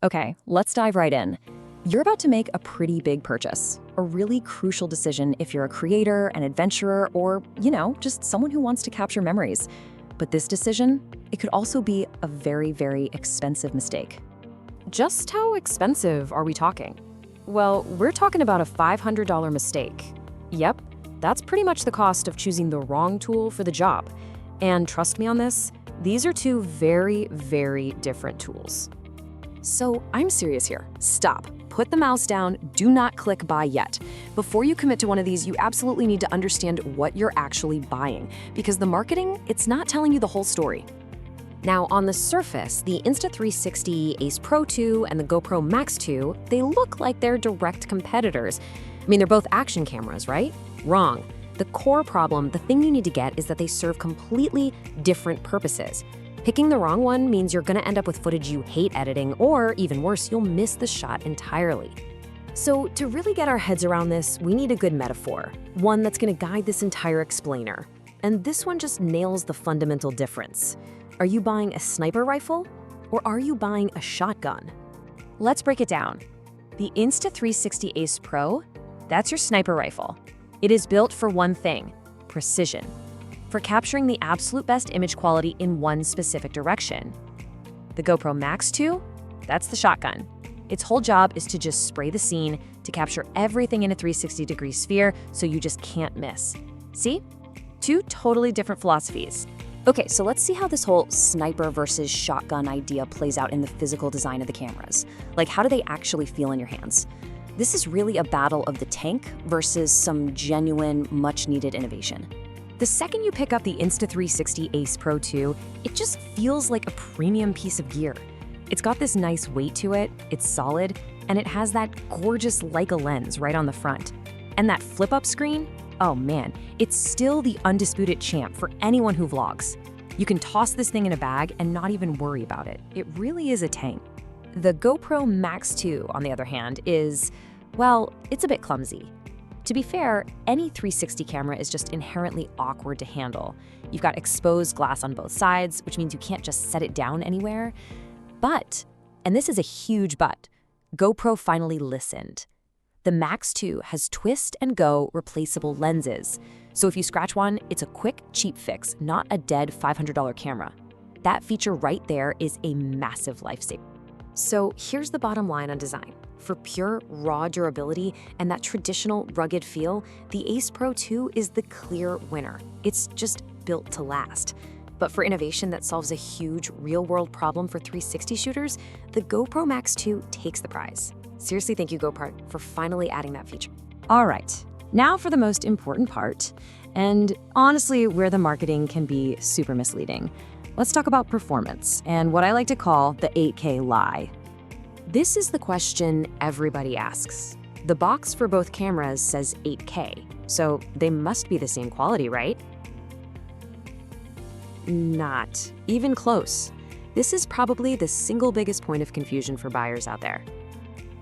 Okay, let's dive right in. You're about to make a pretty big purchase, a really crucial decision if you're a creator, an adventurer, or, just someone who wants to capture memories. But this decision, it could also be a very, very expensive mistake. Just how expensive are we talking? Well, we're talking about a $500 mistake. Yep, that's pretty much the cost of choosing the wrong tool for the job. And trust me on this, these are two very, very different tools. So I'm serious here. Stop. Put the mouse down. Do not click buy yet. Before you commit to one of these, you absolutely need to understand what you're actually buying, because the marketing, it's not telling you the whole story. Now, on the surface, the Insta360 Ace Pro 2 and the GoPro Max 2, they look like they're direct competitors. I mean, they're both action cameras, right? Wrong. The core problem, the thing you need to get, is that they serve completely different purposes. Picking the wrong one means you're gonna end up with footage you hate editing, or even worse, you'll miss the shot entirely. So to really get our heads around this, we need a good metaphor, one that's gonna guide this entire explainer. And this one just nails the fundamental difference. Are you buying a sniper rifle, or are you buying a shotgun? Let's break it down. The Insta360 Ace Pro, that's your sniper rifle. It is built for one thing: precision. For capturing the absolute best image quality in one specific direction. The GoPro Max 2, that's the shotgun. Its whole job is to just spray the scene, to capture everything in a 360-degree sphere so you just can't miss. See? Two totally different philosophies. Okay, so let's see how this whole sniper versus shotgun idea plays out in the physical design of the cameras. Like, how do they actually feel in your hands? This is really a battle of the tank versus some genuine, much-needed innovation. The second you pick up the Insta360 Ace Pro 2, it just feels like a premium piece of gear. It's got this nice weight to it, it's solid, and it has that gorgeous Leica lens right on the front. And that flip-up screen? Oh man, it's still the undisputed champ for anyone who vlogs. You can toss this thing in a bag and not even worry about it. It really is a tank. The GoPro Max 2, on the other hand, is, well, it's a bit clumsy. To be fair, any 360 camera is just inherently awkward to handle. You've got exposed glass on both sides, which means you can't just set it down anywhere. But, and this is a huge but, GoPro finally listened. The Max 2 has twist and go replaceable lenses. So if you scratch one, it's a quick, cheap fix, not a dead $500 camera. That feature right there is a massive lifesaver. So here's the bottom line on design. For pure, raw durability and that traditional, rugged feel, the Ace Pro 2 is the clear winner. It's just built to last. But for innovation that solves a huge, real-world problem for 360 shooters, the GoPro Max 2 takes the prize. Seriously, thank you, GoPro, for finally adding that feature. All right, now for the most important part, and honestly, where the marketing can be super misleading. Let's talk about performance, and what I like to call the 8K lie. This is the question everybody asks. The box for both cameras says 8K, so they must be the same quality, right? Not even close. This is probably the single biggest point of confusion for buyers out there.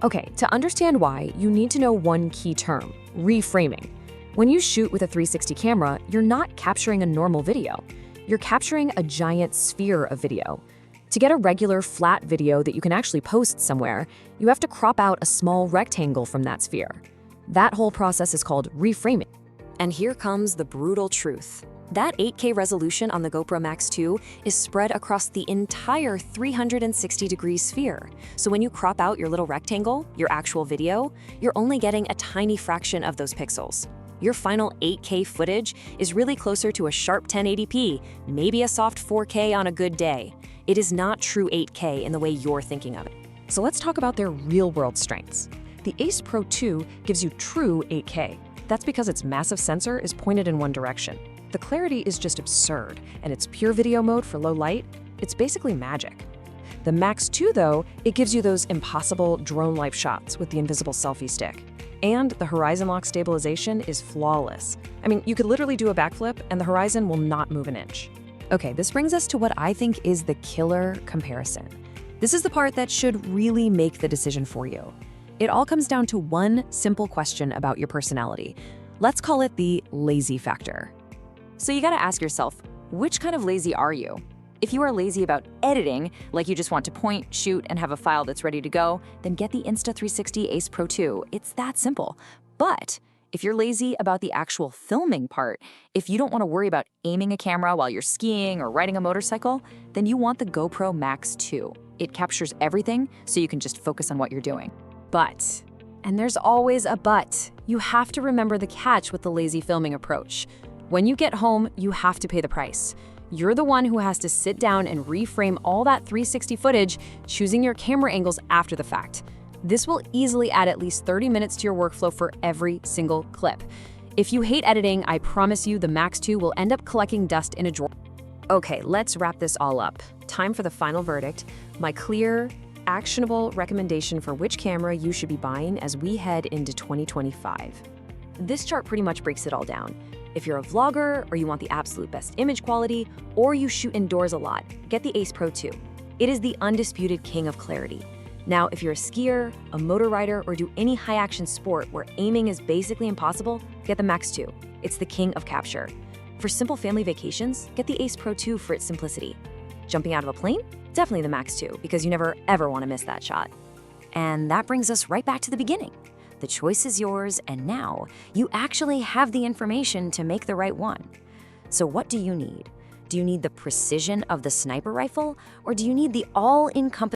Okay, to understand why, you need to know one key term: reframing. When you shoot with a 360 camera, you're not capturing a normal video. You're capturing a giant sphere of video. To get a regular flat video that you can actually post somewhere, you have to crop out a small rectangle from that sphere. That whole process is called reframing. And here comes the brutal truth. That 8K resolution on the GoPro Max 2 is spread across the entire 360-degree sphere. So when you crop out your little rectangle, your actual video, you're only getting a tiny fraction of those pixels. Your final 8K footage is really closer to a sharp 1080p, maybe a soft 4K on a good day. It is not true 8K in the way you're thinking of it. So let's talk about their real-world strengths. The Ace Pro 2 gives you true 8K. That's because its massive sensor is pointed in one direction. The clarity is just absurd, and its pure video mode for low light, it's basically magic. The Max 2, though, it gives you those impossible drone-like shots with the invisible selfie stick. And the horizon lock stabilization is flawless. I mean, you could literally do a backflip and the horizon will not move an inch. Okay, this brings us to what I think is the killer comparison. This is the part that should really make the decision for you. It all comes down to one simple question about your personality. Let's call it the lazy factor. So you gotta ask yourself, which kind of lazy are you? If you are lazy about editing, like you just want to point, shoot, and have a file that's ready to go, then get the Insta360 Ace Pro 2. It's that simple. But if you're lazy about the actual filming part, if you don't want to worry about aiming a camera while you're skiing or riding a motorcycle, then you want the GoPro Max 2. It captures everything so you can just focus on what you're doing. But, and there's always a but, you have to remember the catch with the lazy filming approach. When you get home, you have to pay the price. You're the one who has to sit down and reframe all that 360 footage, choosing your camera angles after the fact. This will easily add at least 30 minutes to your workflow for every single clip. If you hate editing, I promise you the Max 2 will end up collecting dust in a drawer. Okay, let's wrap this all up. Time for the final verdict, my clear, actionable recommendation for which camera you should be buying as we head into 2025. This chart pretty much breaks it all down. If you're a vlogger, or you want the absolute best image quality, or you shoot indoors a lot, get the Ace Pro 2. It is the undisputed king of clarity. Now, if you're a skier, a motor rider, or do any high-action sport where aiming is basically impossible, get the Max 2. It's the king of capture. For simple family vacations, get the Ace Pro 2 for its simplicity. Jumping out of a plane? Definitely the Max 2, because you never ever want to miss that shot. And that brings us right back to the beginning. The choice is yours, and now you actually have the information to make the right one. So what do you need? Do you need the precision of the sniper rifle, or do you need the all-encompassing